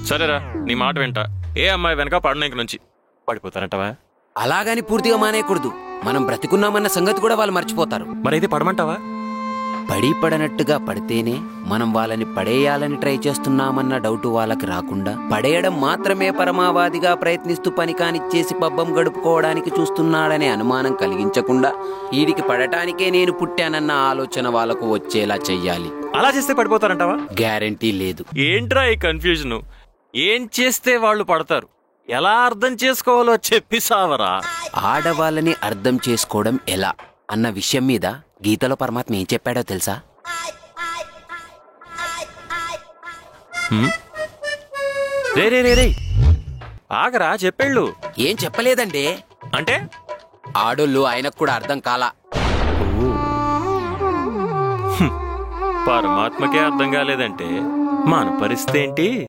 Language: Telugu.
సరేరా, నీ మాట వింటా. ఏ అమ్మాయి వెనక పడను ఇంక నుంచి. పడిపోతారంటవా? అలాగని పూర్తిగా మానేయకూడదు. మనం బ్రతికున్నామన్న సంగతి కూడా వాళ్ళు మర్చిపోతారు. మరైతే పడమంటావా? పడనట్టుగా పడితేనే మనం వాళ్ళని పడేయాలని ట్రై చేస్తున్నామన్న డౌట్ వాళ్ళకి రాకుండా, పడేయడం మాత్రమే పరమావాదిగా ప్రయత్నిస్తూ పని కానిచ్చేసి పబ్బం గడుపుకోవడానికి చూస్తున్నాడనే అనుమానం కలిగించకుండా, వీడికి పడటానికే నేను పుట్టానన్న ఆలోచన వాళ్ళకు వచ్చేలా చెయ్యాలి. అలా చేస్తే పడిపోతారంటావా? గ్యారంటీ లేదు. ఏంట్రా ఈ కన్ఫ్యూజన్? ఏం చేస్తే వాళ్ళు పడతారు? ఎలా అర్థం చేసుకోవాలో చెప్పి సావరా. ఆడవాళ్ళని అర్థం చేసుకోవడం ఎలా అన్న విషయం మీద గీతలో పరమాత్మ ఏం చెప్పాడో తెలుసా? రే రే రే రే ఆగరా, చెప్పేళ్ళు. ఏం చెప్పలేదండి. అంటే ఆడోళ్ళు ఆయనకు కూడా అర్థం కాలా. పరమాత్మకే అర్థం కాలేదంటే మన పరిస్థితి ఏంటి?